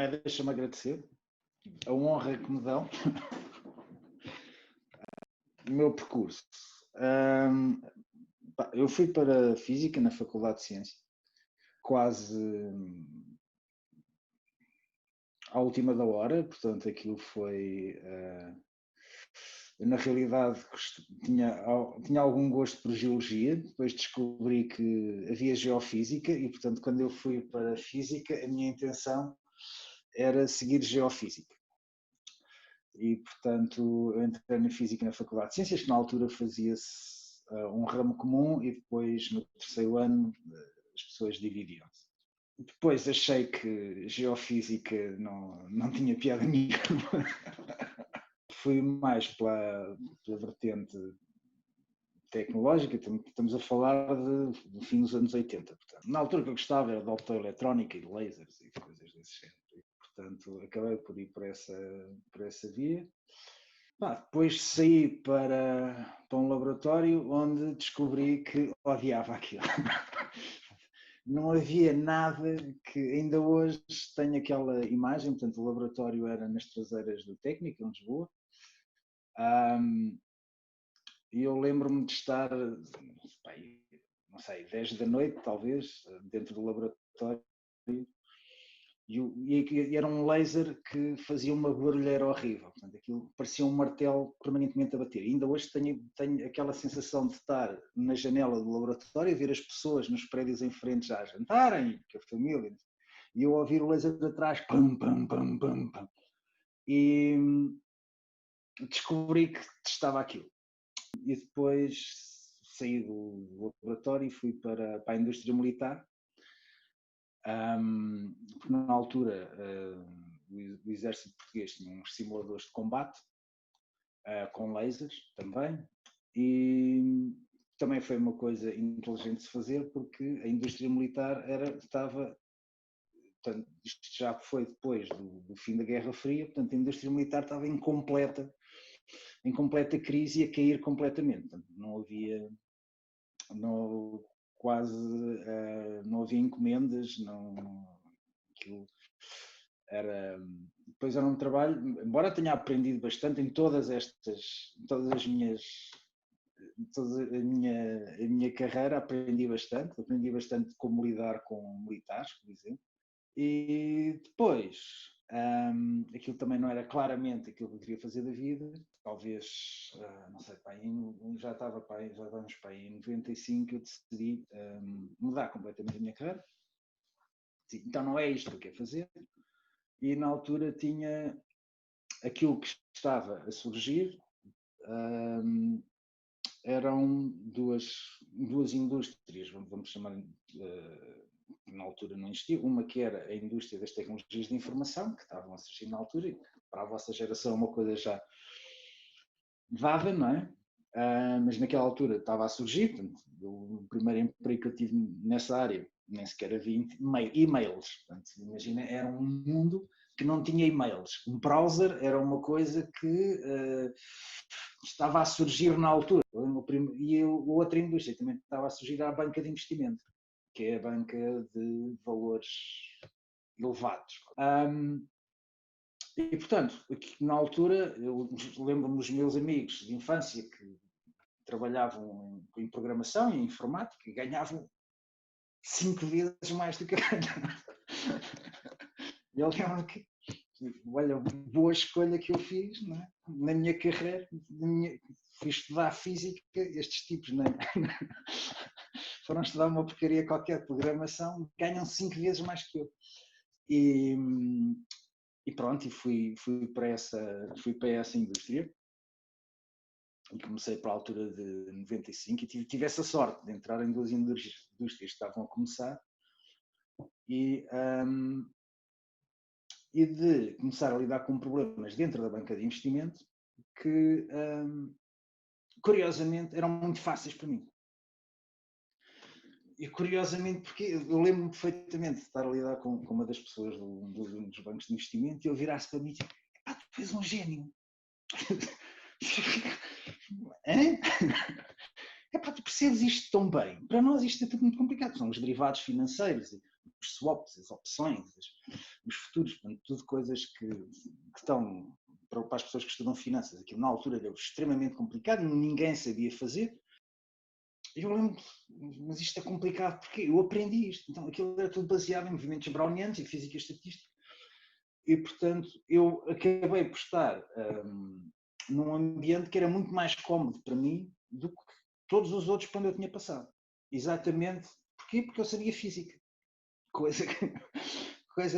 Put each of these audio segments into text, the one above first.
primeiro deixa-me agradecer a honra que me dão o meu percurso. Eu fui para Física na Faculdade de Ciência, quase à última da hora, portanto aquilo foi... na realidade tinha algum gosto por Geologia, depois descobri que havia Geofísica e, portanto, quando eu fui para Física, a minha intenção era seguir Geofísica. E, portanto, eu entrei na Física na Faculdade de Ciências, que na altura fazia-se um ramo comum e depois, no terceiro ano, as pessoas dividiam-se. Depois achei que Geofísica não tinha piada nenhuma. Fui mais pela vertente tecnológica, estamos a falar do fim dos anos 80. Portanto, na altura que eu gostava era de optoeletrónica e de lasers e coisas desse género. E, portanto, acabei por ir por essa via. Depois saí para um laboratório onde descobri que odiava aquilo. Não havia nada que ainda hoje tenha aquela imagem. Portanto, o laboratório era nas traseiras do Técnico, em Lisboa. E eu lembro-me de estar, não sei, 10 da noite, talvez, dentro do laboratório, e era um laser que fazia uma barulheira horrível. Portanto, aquilo parecia um martelo permanentemente a bater. E ainda hoje tenho aquela sensação de estar na janela do laboratório e ver as pessoas nos prédios em frente já a jantarem, com a família, e eu ouvir o laser de atrás, pam, pam, pam, pam, pam. E descobri que testava aquilo. E depois saí do laboratório e fui para a indústria militar, porque na altura o exército português tinha uns simuladores de combate, com lasers também, e também foi uma coisa inteligente de se fazer, porque a indústria militar estava, portanto, isto já foi depois do fim da Guerra Fria, portanto a indústria militar estava em completa crise e a cair completamente. Não havia encomendas, aquilo depois era um trabalho, embora tenha aprendido bastante em toda a minha carreira, aprendi bastante como lidar com militares, por exemplo. E depois, aquilo também não era claramente aquilo que eu queria fazer da vida. Talvez, não sei, já estávamos em 95, eu decidi mudar completamente a minha carreira. Então não é isto que eu quero fazer. E na altura tinha aquilo que estava a surgir, eram duas indústrias, vamos chamar, na altura não existia, uma que era a indústria das tecnologias de informação, que estavam a surgir na altura, e para a vossa geração uma coisa já dada, não é? Mas naquela altura estava a surgir, portanto, o primeiro emprego que eu tive nessa área, nem sequer havia e-mails, portanto, imagina, era um mundo que não tinha e-mails. Um browser era uma coisa que estava a surgir na altura. E a outra indústria também estava a surgir, a banca de investimento, que é a banca de valores elevados. E, portanto, na altura, eu lembro-me dos meus amigos de infância que trabalhavam em programação e em informática e ganhavam 5 vezes mais do que eu ganhava. E eu lembro que, olha, boa escolha que eu fiz, não é? Na minha carreira, fui estudar física, estes tipos foram estudar uma porcaria qualquer de programação, ganham 5 vezes mais que eu. E pronto, e fui para essa indústria. E comecei para a altura de 95 e tive essa sorte de entrar em duas indústrias que estavam a começar e de começar a lidar com problemas dentro da banca de investimento que, curiosamente, eram muito fáceis para mim. E curiosamente, porque eu lembro-me perfeitamente de estar a lidar com uma das pessoas dos bancos de investimento e eu virasse para mim e dizer: tu és um gênio. epá, tu percebes isto tão bem. Para nós isto é tudo muito complicado. São os derivados financeiros, os swaps, as opções, os futuros, portanto, tudo coisas que estão, para as pessoas que estudam finanças, aquilo na altura era extremamente complicado, ninguém sabia fazer. Eu lembro, mas isto é complicado porque eu aprendi isto. Então aquilo era tudo baseado em movimentos brownianos e física estatística. E, portanto, eu acabei por estar num ambiente que era muito mais cómodo para mim do que todos os outros quando eu tinha passado. Exatamente. Porquê? Porque eu sabia física. Coisa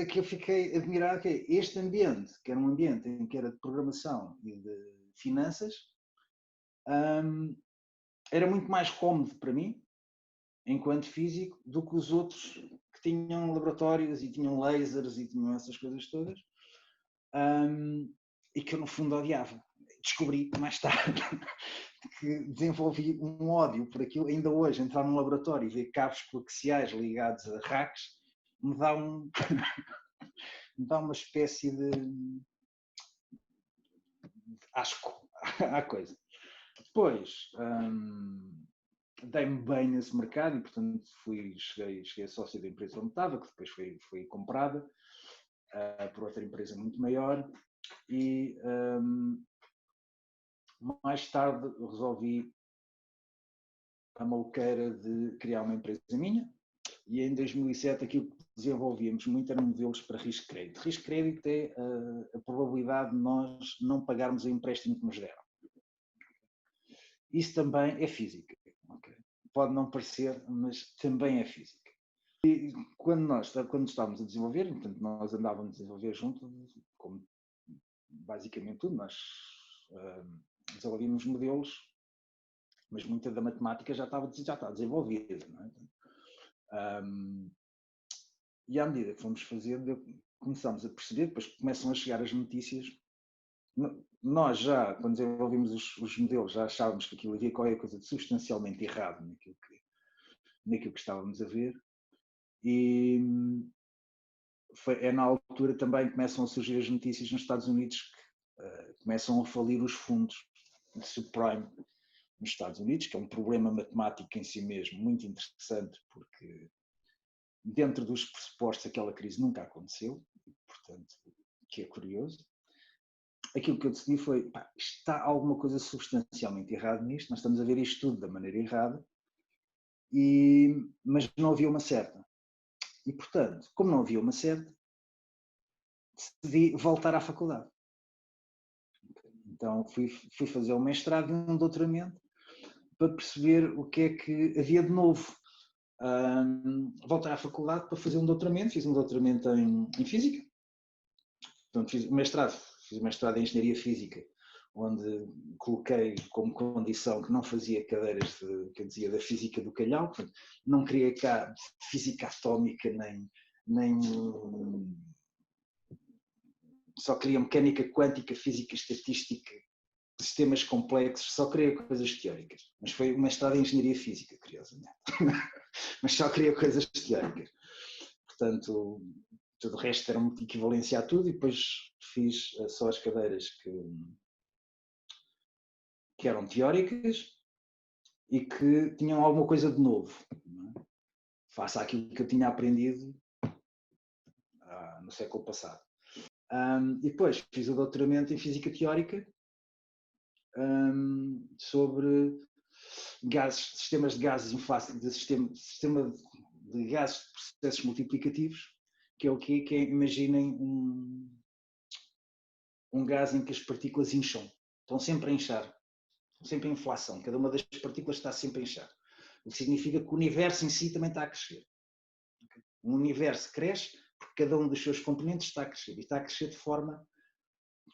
que eu fiquei admirado, que é este ambiente, que era um ambiente em que era de programação e de finanças, era muito mais cómodo para mim, enquanto físico, do que os outros que tinham laboratórios e tinham lasers e tinham essas coisas todas. E que eu no fundo odiava. Descobri mais tarde que desenvolvi um ódio por aquilo. Ainda hoje, entrar num laboratório e ver cabos coaxiais ligados a racks me dá me dá uma espécie de asco à coisa. Depois dei-me bem nesse mercado e, portanto, cheguei a sócio da empresa onde estava, que depois foi comprada por outra empresa muito maior. E mais tarde resolvi a maluqueira de criar uma empresa minha, e em 2007 aquilo que desenvolvíamos muito eram modelos para risco de crédito. Risco de crédito é a probabilidade de nós não pagarmos o empréstimo que nos deram. Isso também é física. Okay? Pode não parecer, mas também é física. E quando estávamos a desenvolver, portanto, nós andávamos a desenvolver junto, como basicamente tudo, nós desenvolvíamos modelos, mas muita da matemática já está desenvolvida. Não é? E à medida que fomos fazendo, começámos a perceber, depois começam a chegar as notícias. Nós já, quando desenvolvimos os modelos, já achávamos que aquilo havia qualquer coisa de substancialmente errado naquilo que estávamos a ver. E é na altura também que começam a surgir as notícias nos Estados Unidos que começam a falir os fundos de subprime nos Estados Unidos, que é um problema matemático em si mesmo muito interessante, porque dentro dos pressupostos aquela crise nunca aconteceu, portanto, que é curioso. Aquilo que eu decidi foi, está alguma coisa substancialmente errada nisto, nós estamos a ver isto tudo da maneira errada, mas não havia uma certa. E, portanto, como não havia uma certa, decidi voltar à faculdade. Então fui fazer um mestrado e um doutoramento para perceber o que é que havia de novo. Voltei à faculdade para fazer um doutoramento, fiz um doutoramento em Física. Portanto, fiz o mestrado em Engenharia Física, onde coloquei como condição que não fazia cadeiras que eu dizia da Física do Calhau, portanto, não queria cá Física Atómica, nem só queria Mecânica Quântica, Física Estatística, sistemas complexos, só queria coisas teóricas. Mas foi uma mestrado em Engenharia Física, curiosamente. Mas só queria coisas teóricas. Portanto, tudo o resto era uma equivalência a tudo, e depois fiz só as cadeiras que eram teóricas e que tinham alguma coisa de novo, não é? Face àquilo que eu tinha aprendido no século passado. E depois fiz o doutoramento em Física Teórica sobre gases, sistemas de gases sistema de gases de processos multiplicativos, que é o quê? Que é, imaginem um gás em que as partículas incham, estão sempre a inchar, estão sempre em inflação, cada uma das partículas está sempre a inchar, o que significa que o universo em si também está a crescer. O universo cresce porque cada um dos seus componentes está a crescer, e está a crescer de forma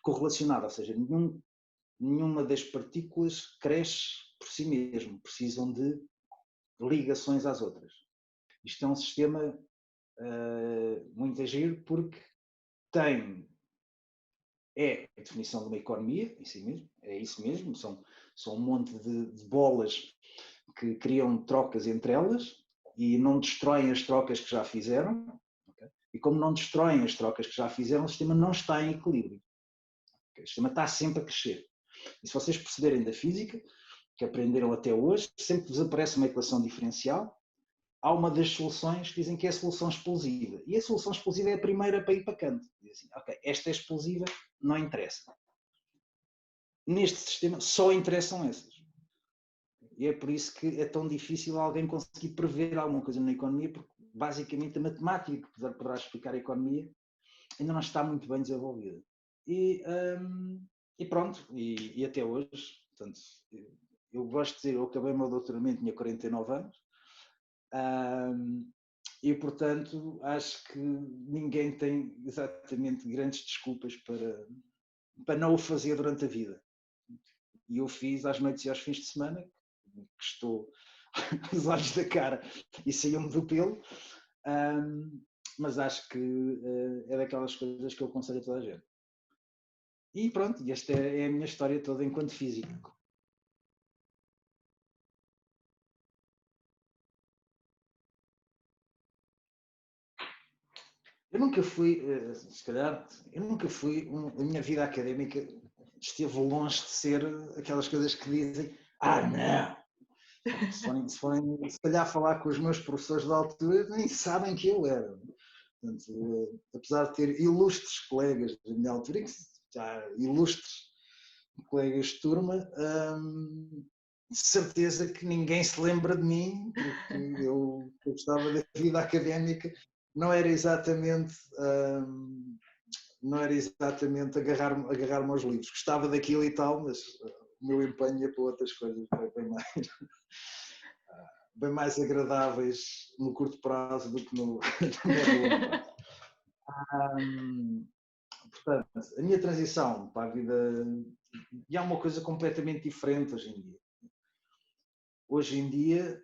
correlacionada, ou seja, nenhuma das partículas cresce por si mesmo, precisam de ligações às outras. Isto é um sistema muito giro porque é a definição de uma economia em si mesmo, é isso mesmo, são um monte de bolas que criam trocas entre elas e não destroem as trocas que já fizeram, okay? E como não destroem as trocas que já fizeram, o sistema não está em equilíbrio. Okay? O sistema está sempre a crescer. E se vocês perceberem da física, que aprenderam até hoje, sempre que vos aparece uma equação diferencial, há uma das soluções que dizem que é a solução explosiva. E a solução explosiva é a primeira para ir para canto. Dizem, ok, esta é explosiva, não interessa. Neste sistema só interessam essas. E é por isso que é tão difícil alguém conseguir prever alguma coisa na economia, porque basicamente a matemática que poderá explicar a economia ainda não está muito bem desenvolvida. E pronto, e até hoje, portanto, eu gosto de dizer, eu acabei o meu doutoramento, tinha 49 anos, e portanto acho que ninguém tem exatamente grandes desculpas para não o fazer durante a vida. E eu fiz às noites e aos fins de semana, que estou os olhos da cara e saiu-me do pelo, mas acho que é daquelas coisas que eu aconselho a toda a gente. E pronto, esta é a minha história toda enquanto físico. Eu nunca fui, se calhar, eu nunca fui, a minha vida académica esteve longe de ser aquelas coisas que dizem, não, se calhar falar com os meus professores da altura, nem sabem que eu era. Portanto, apesar de ter ilustres colegas da minha altura, já ilustres colegas de turma, de certeza que ninguém se lembra de mim, porque eu gostava da vida académica, não era exatamente agarrar-me aos livros. Gostava daquilo e tal, mas o meu empenho ia para outras coisas bem mais agradáveis no curto prazo do que no médio longo prazo. Portanto, a minha transição para a vida e há uma coisa completamente diferente hoje em dia. Hoje em dia,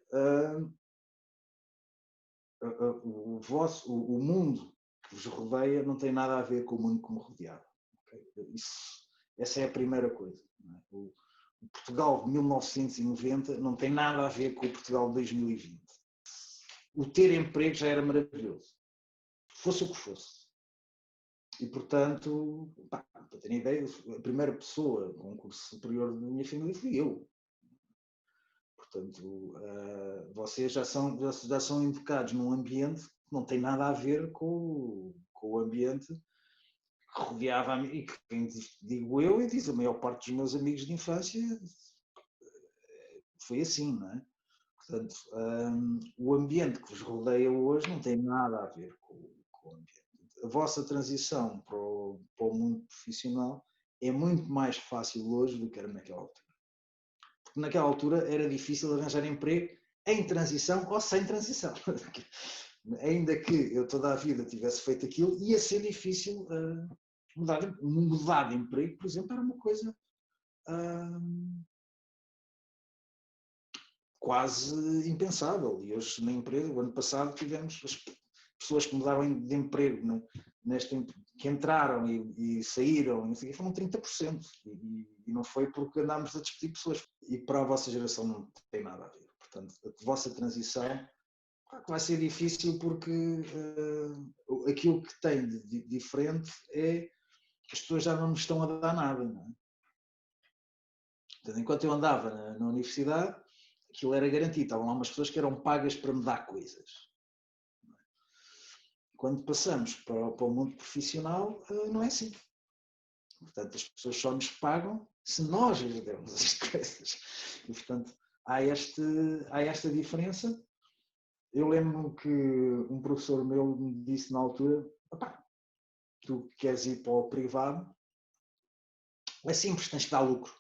o mundo que vos rodeia não tem nada a ver com o mundo que me rodeava. Okay? Essa é a primeira coisa. Não é? O Portugal de 1990 não tem nada a ver com o Portugal de 2020. O ter emprego já era maravilhoso, fosse o que fosse. E, portanto, para terem ideia, a primeira pessoa com um curso superior da minha família fui eu. Portanto, vocês já são educados num ambiente que não tem nada a ver com o ambiente que rodeava a mim, e que, digo eu, e diz a maior parte dos meus amigos de infância, foi assim, não é? Portanto, o ambiente que vos rodeia hoje não tem nada a ver com o ambiente. A vossa transição para o mundo profissional é muito mais fácil hoje do que era naquela altura. Porque naquela altura era difícil arranjar emprego em transição ou sem transição. Ainda que eu toda a vida tivesse feito aquilo, ia ser difícil mudar de emprego, por exemplo, era uma coisa quase impensável. E hoje na empresa, o ano passado tivemos as pessoas que mudaram de emprego, que entraram e saíram, foram 30%. E não foi porque andámos a despedir pessoas. E para a vossa geração não tem nada a ver. Portanto, a vossa transição vai ser difícil porque aquilo que tem de diferente é as pessoas já não me estão a dar nada. Não é? Portanto, enquanto eu andava na universidade, aquilo era garantido. Estavam lá umas pessoas que eram pagas para me dar coisas. Quando passamos para o mundo profissional, não é assim. Portanto, as pessoas só nos pagam se nós lhes dermos as coisas. E, portanto, há esta diferença. Eu lembro-me que um professor meu me disse na altura, tu queres ir para o privado, é simples, tens que dar lucro.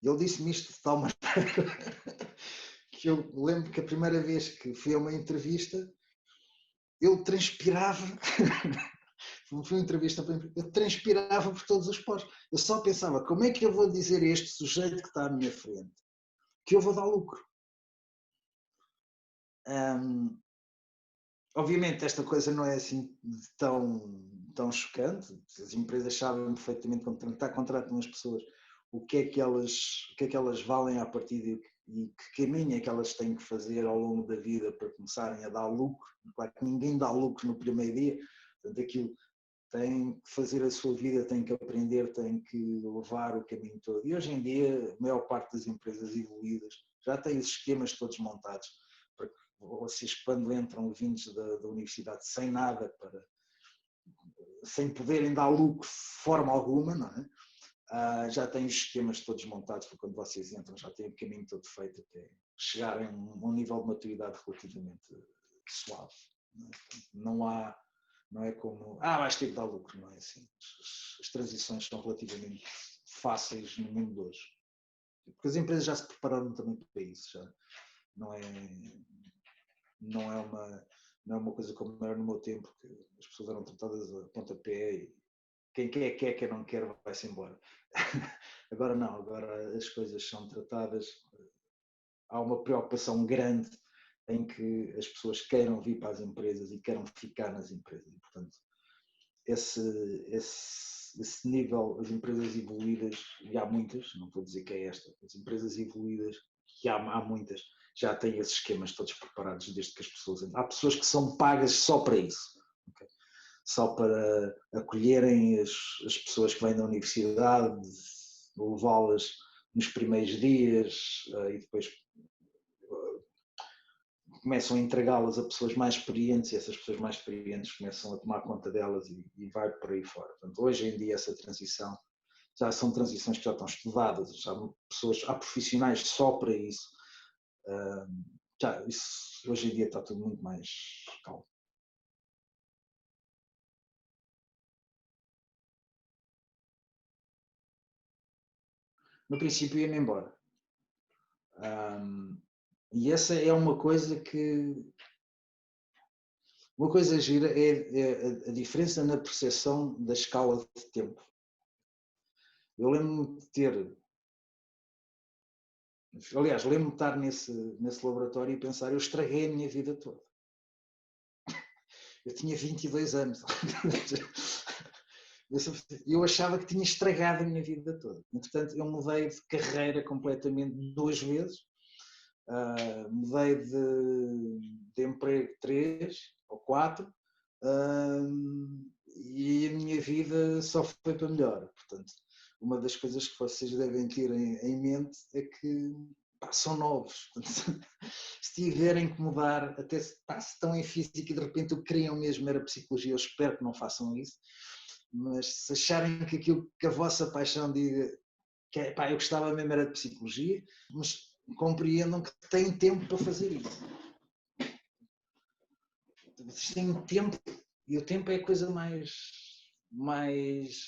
E ele disse-me isto de tal maneira que eu lembro que a primeira vez que fui a uma entrevista, eu transpirava, foi uma entrevista, eu transpirava por todos os poros. Eu só pensava, como é que eu vou dizer a este sujeito que está à minha frente que eu vou dar lucro? Obviamente esta coisa não é assim tão chocante, as empresas sabem perfeitamente quando contratam as pessoas o que é que elas valem à partida e que caminho é que elas têm que fazer ao longo da vida para começarem a dar lucro. Claro que ninguém dá lucro no primeiro dia, portanto aquilo tem que fazer a sua vida, tem que aprender, tem que levar o caminho todo. E hoje em dia, a maior parte das empresas evoluídas já têm os esquemas todos montados, para que vocês, quando entram vindos da universidade sem nada, sem poderem dar lucro de forma alguma, não é? Já têm os esquemas todos montados, para quando vocês entram, já têm o caminho todo feito até chegarem a um nível de maturidade relativamente suave. Não é como, vais ter que dar lucro, não é assim. As transições são relativamente fáceis no mundo de hoje. Porque as empresas já se prepararam também para isso, já. Não é uma coisa como era no meu tempo, que as pessoas eram tratadas a pontapé e quem quem não quer vai-se embora. Agora não, agora as coisas são tratadas, há uma preocupação grande em que as pessoas queiram vir para as empresas e queiram ficar nas empresas. E, portanto, esse nível, as empresas evoluídas, e há muitas, não vou dizer que é esta, as empresas evoluídas, que há muitas, já têm esses esquemas todos preparados desde que as pessoas entram. Há pessoas que são pagas só para isso, okay? Só para acolherem as pessoas que vêm da universidade, levá-las nos primeiros dias e depois começam a entregá-las a pessoas mais experientes e essas pessoas mais experientes começam a tomar conta delas e vai por aí fora. Portanto, hoje em dia essa transição já são transições que já estão estudadas, há profissionais só para isso. Isso hoje em dia está tudo muito mais calmo. No princípio ia-me embora. E essa é uma coisa que... Uma coisa gira é a diferença na percepção da escala de tempo. Eu lembro-me de ter... Aliás, lembro-me de estar nesse laboratório e pensar, eu estraguei a minha vida toda. Eu tinha 22 anos. Eu achava que tinha estragado a minha vida toda. Entretanto, eu mudei de carreira completamente 2 vezes. Mudei de emprego 3 ou 4. E a minha vida só foi para melhor. Portanto, uma das coisas que vocês devem ter em mente é que são novos. Portanto, se tiverem que mudar, até se estão em física e de repente o que queriam mesmo era psicologia, eu espero que não façam isso. Mas se acharem que aquilo que a vossa paixão diga que eu gostava mesmo era de psicologia, mas compreendam que têm tempo para fazer isso. Vocês têm tempo e o tempo é a coisa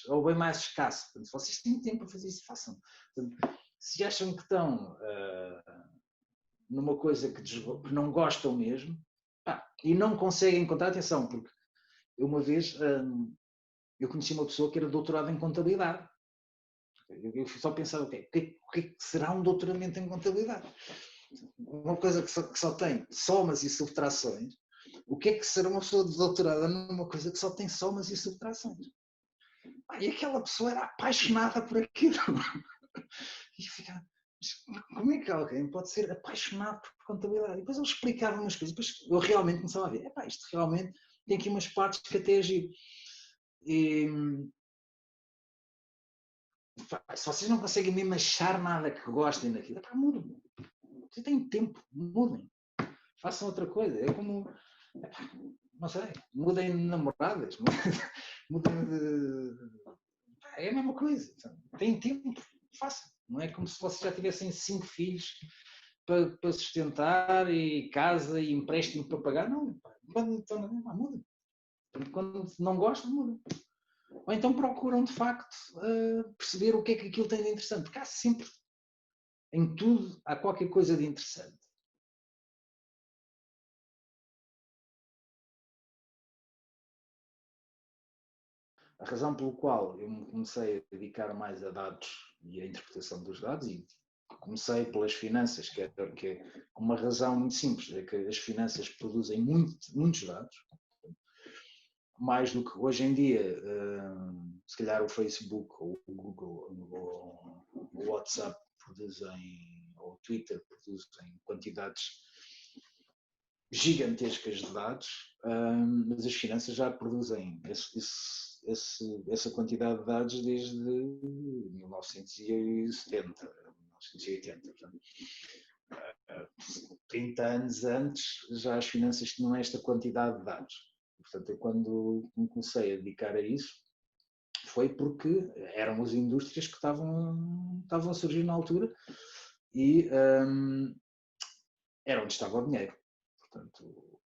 ou bem mais escasso. Portanto, se vocês têm tempo para fazer isso, façam. Portanto, se acham que estão numa coisa que não gostam mesmo e não conseguem encontrar atenção, porque eu uma vez eu conheci uma pessoa que era doutorada em contabilidade. Eu só pensava, o que será um doutoramento em contabilidade? Uma coisa que só tem somas e subtrações. O que é que será uma pessoa doutorada numa coisa que só tem somas e subtrações? E aquela pessoa era apaixonada por aquilo. E eu ficava, como é que alguém pode ser apaixonado por contabilidade? E depois ele explicava umas coisas, depois eu realmente começava a ver, isto realmente tem aqui umas partes que até agir. E se vocês não conseguem mesmo achar nada que gostem daquilo, mudem. Vocês têm tempo, mudem. Façam outra coisa. É como, não sei, mudem de namoradas, mudem de... É a mesma coisa. Têm tempo, façam. Não é como se vocês já tivessem 5 filhos para sustentar e casa e empréstimo para pagar. Não, mudem. Quando não gostam, mudem. Ou então procuram de facto perceber o que é que aquilo tem de interessante, porque há sempre, em tudo, há qualquer coisa de interessante. A razão pelo qual eu me comecei a dedicar mais a dados e a interpretação dos dados, e comecei pelas finanças, que é uma razão muito simples, é que as finanças produzem muitos dados, mais do que hoje em dia, se calhar o Facebook, ou o Google, ou o WhatsApp produzem, ou o Twitter produzem quantidades gigantescas de dados, mas as finanças já produzem essa quantidade de dados desde 1970, 1980. Portanto, 30 anos antes já as finanças tinham esta quantidade de dados. Portanto, eu quando me comecei a dedicar a isso, foi porque eram as indústrias que estavam a surgir na altura e era onde estava o dinheiro. Portanto,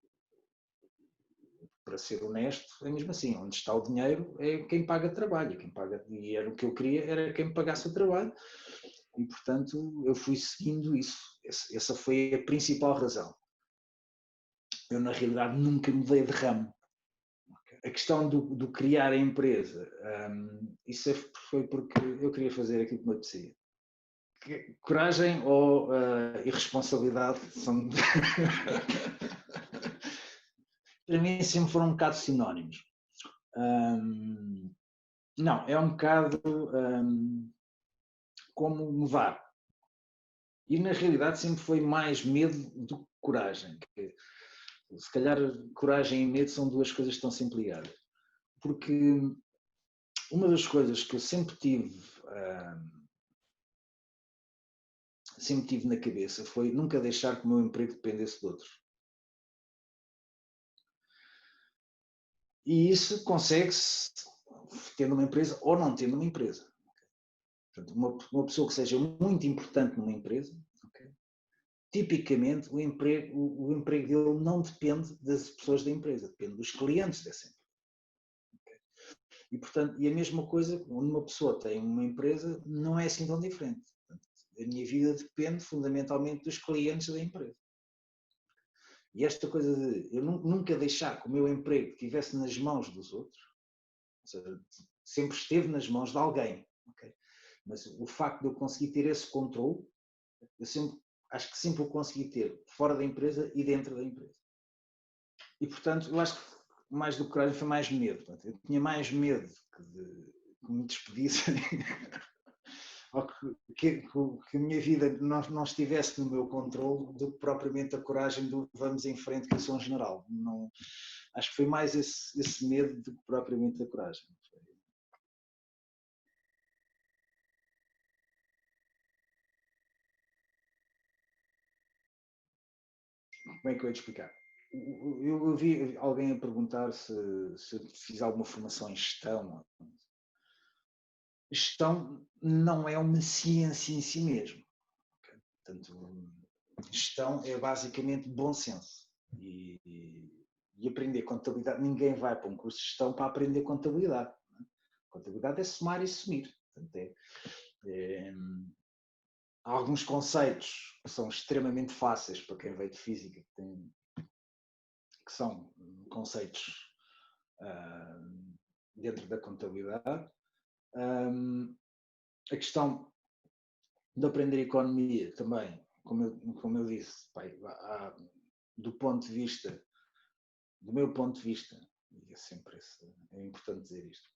para ser honesto, é mesmo assim, onde está o dinheiro é quem paga trabalho, quem paga, e era o que eu queria, era quem me pagasse o trabalho, e portanto eu fui seguindo isso. Essa foi a principal razão. Eu na realidade nunca mudei de ramo. A questão do criar a empresa, isso foi porque eu queria fazer aquilo que me apetecia. Coragem ou irresponsabilidade são para mim sempre foram um bocado sinónimos. Não, é um bocado como mudar. E na realidade sempre foi mais medo do que coragem. Se calhar coragem e medo são duas coisas que estão sempre ligadas. Porque uma das coisas que eu sempre tive na cabeça foi nunca deixar que o meu emprego dependesse de outros. E isso consegue-se tendo uma empresa ou não tendo uma empresa. Portanto, uma pessoa que seja muito importante numa empresa, okay, tipicamente o emprego dele não depende das pessoas da empresa, depende dos clientes dessa empresa. Okay. E, portanto, e a mesma coisa, quando uma pessoa tem uma empresa, não é assim tão diferente. Portanto, a minha vida depende fundamentalmente dos clientes da empresa. E esta coisa de eu nunca deixar que o meu emprego estivesse nas mãos dos outros, ou seja, sempre esteve nas mãos de alguém. Okay? Mas o facto de eu conseguir ter esse controle, acho que sempre o consegui ter fora da empresa e dentro da empresa. E, portanto, eu acho que mais do que coragem foi mais medo. Portanto, eu tinha mais medo que me despedissem ou que a minha vida não estivesse no meu controle do que propriamente a coragem do vamos em frente, que eu sou um general. Não, acho que foi mais esse medo do que propriamente a coragem. Como é que eu ia te explicar? Eu vi alguém a perguntar se eu fiz alguma formação em gestão. Gestão não é uma ciência em si mesmo. Portanto, gestão é basicamente bom senso. E aprender contabilidade, ninguém vai para um curso de gestão para aprender contabilidade. Contabilidade é somar e sumir. Portanto, há alguns conceitos que são extremamente fáceis para quem veio de física, que são conceitos dentro da contabilidade. A questão de aprender economia também, como eu disse, do meu ponto de vista, e é importante dizer isto,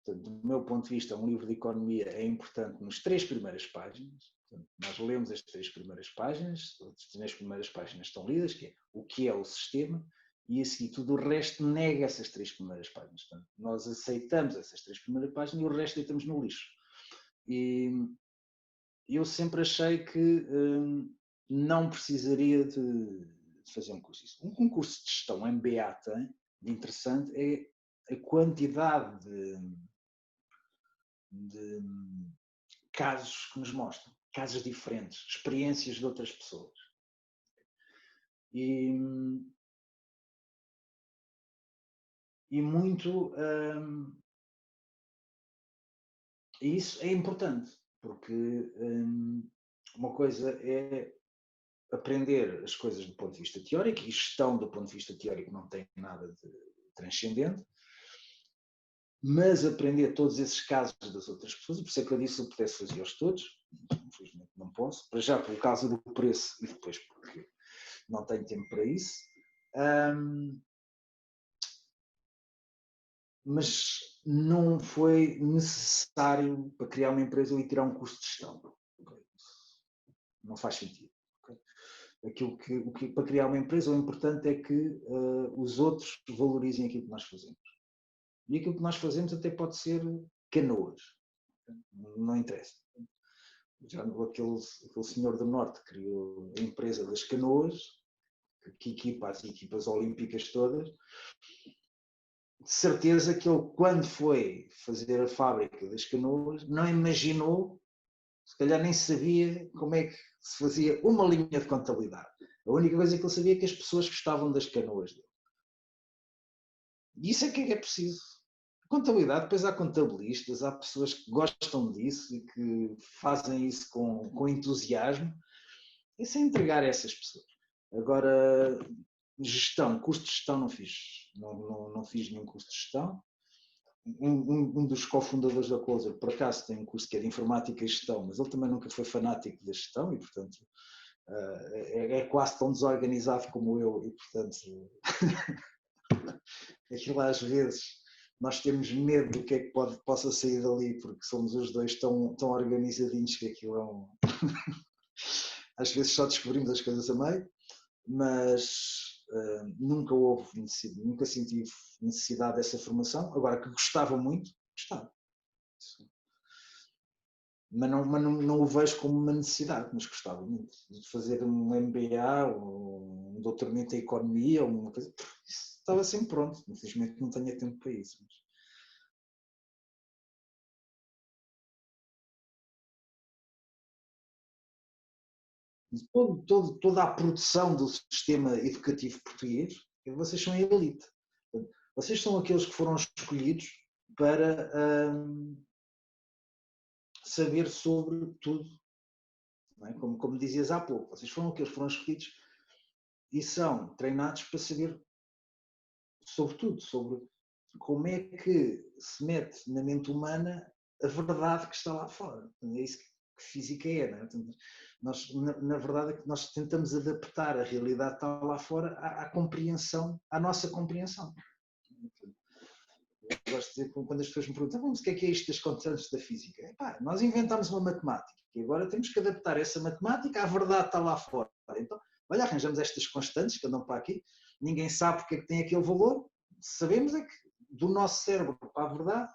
portanto, do meu ponto de vista, um livro de economia é importante nas 3 primeiras páginas. Portanto, nós lemos as 3 primeiras páginas, as primeiras páginas estão lidas, que é o que é o sistema, e a seguir tudo o resto nega essas 3 primeiras páginas. Portanto, nós aceitamos essas 3 primeiras páginas e o resto deitamos no lixo. E eu sempre achei que não precisaria de fazer um curso. Um curso de gestão MBA tem, de interessante, é a quantidade de casos que nos mostram, casos diferentes, experiências de outras pessoas. E muito. Isso é importante, porque uma coisa é aprender as coisas do ponto de vista teórico, e gestão do ponto de vista teórico não tem nada de transcendente, mas aprender todos esses casos das outras pessoas, e por isso é que eu disse que eu pudesse fazer-os todos, infelizmente não posso, para já por causa do preço e depois porque não tenho tempo para isso. Mas não foi necessário para criar uma empresa e tirar um curso de gestão. Não faz sentido. Para criar uma empresa, o importante é que os outros valorizem aquilo que nós fazemos. E aquilo que nós fazemos até pode ser canoas. Não interessa. Já aquele senhor do Norte criou a empresa das canoas, que equipa as equipas olímpicas todas. De certeza que ele, quando foi fazer a fábrica das canoas, não imaginou, se calhar nem sabia como é que se fazia uma linha de contabilidade. A única coisa que ele sabia é que as pessoas gostavam das canoas dele. E isso é que é preciso. Contabilidade, depois há contabilistas, há pessoas que gostam disso e que fazem isso com entusiasmo. Isso é entregar a essas pessoas. Agora, gestão, custo de gestão não fiz. Não fiz nenhum curso de gestão. Um dos cofundadores da Closer, por acaso, tem um curso que é de informática e gestão, mas ele também nunca foi fanático da gestão e, portanto, é quase tão desorganizado como eu e, portanto, aquilo às vezes nós temos medo do que é que possa sair dali, porque somos os dois tão organizadinhos que aquilo é um... Às vezes só descobrimos as coisas a meio, mas nunca houve necessidade, nunca senti necessidade dessa formação. Agora, que gostava muito, gostava. Mas não o vejo como uma necessidade, mas gostava muito de fazer um MBA ou um doutoramento em economia ou uma coisa. Isso estava sempre pronto. Infelizmente não tenho tempo para isso. Toda a produção do sistema educativo português, vocês são a elite. Vocês são aqueles que foram escolhidos para saber sobre tudo. Não é? Como dizias há pouco, vocês foram aqueles que foram escolhidos e são treinados para saber sobre tudo, sobre como é que se mete na mente humana a verdade que está lá fora. É isso que física é, não é? Nós, na verdade, é que nós tentamos adaptar a realidade que está lá fora à compreensão, à nossa compreensão. Eu gosto de dizer, quando as pessoas me perguntam, mas o que é isto das constantes da física? Epá, nós inventámos uma matemática e agora temos que adaptar essa matemática à verdade que está lá fora. Então, olha, arranjamos estas constantes que andam para aqui, ninguém sabe porque é que tem aquele valor, sabemos é que do nosso cérebro para a verdade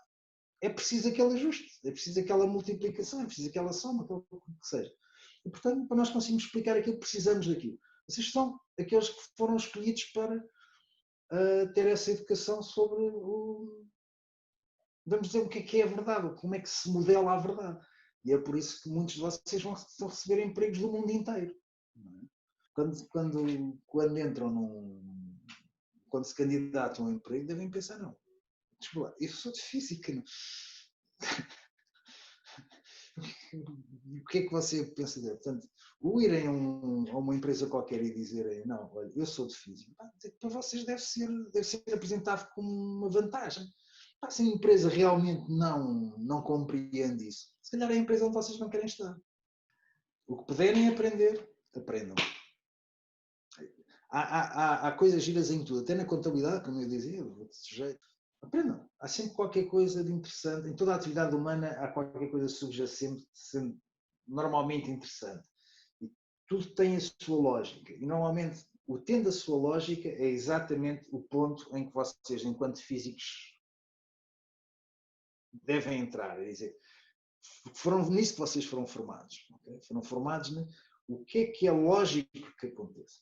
é preciso aquele ajuste, é preciso aquela multiplicação, é preciso aquela soma, aquilo que seja. E, portanto, para nós conseguirmos explicar aquilo, precisamos daquilo. Vocês são aqueles que foram escolhidos para ter essa educação sobre vamos dizer o que é a verdade, como é que se modela a verdade. E é por isso que muitos de vocês vão receber empregos do mundo inteiro. É? Quando entram quando se candidatam a um emprego, devem pensar, não, desculpa, eu sou de física. Não. O que é que você pensa dele? Portanto, o irem a uma empresa qualquer e dizerem, não, olha, eu sou de física, para vocês deve ser apresentado como uma vantagem. Se a empresa realmente não compreende isso, se calhar é a empresa onde vocês não querem estar. O que puderem aprender, aprendam. Há coisas giras em tudo, até na contabilidade, como eu dizia, desse jeito. Aprendam. Há sempre qualquer coisa de interessante. Em toda a atividade humana há qualquer coisa subjacente, sendo normalmente interessante. E tudo tem a sua lógica. E normalmente, o tendo a sua lógica, é exatamente o ponto em que vocês, enquanto físicos, devem entrar. É dizer, foram nisso que vocês foram formados. Okay? Foram formados o que é lógico que aconteça.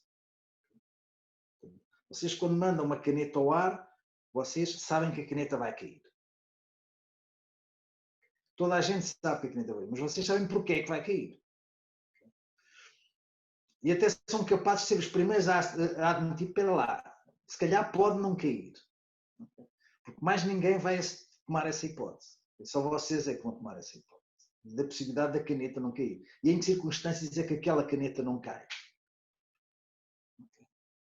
Vocês, quando mandam uma caneta ao ar, vocês sabem que a caneta vai cair. Toda a gente sabe que a caneta vai cair, mas vocês sabem porquê é que vai cair. E até são capazes de ser os primeiros a admitir, para lá, se calhar pode não cair. Porque mais ninguém vai tomar essa hipótese. Só vocês é que vão tomar essa hipótese. Da possibilidade da caneta não cair. E em que circunstâncias é que aquela caneta não cai?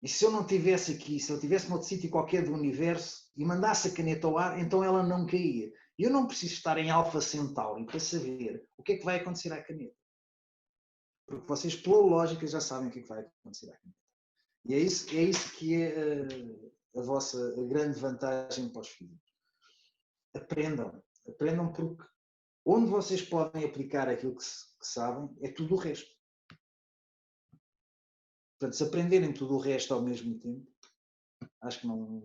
E se eu não tivesse aqui, se eu tivesse noutro sítio qualquer do universo e mandasse a caneta ao ar, então ela não caía. Eu não preciso estar em Alpha Centauri para saber o que é que vai acontecer à caneta. Porque vocês, pela lógica, já sabem o que é que vai acontecer à caneta. E é isso que é a vossa grande vantagem para os físicos. Aprendam. Aprendam porque onde vocês podem aplicar aquilo que sabem é tudo o resto. Portanto, se aprenderem tudo o resto ao mesmo tempo, acho que não.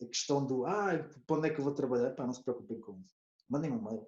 A questão do para onde é que eu vou trabalhar? Pá, não se preocupem com isso. Mandem um mail.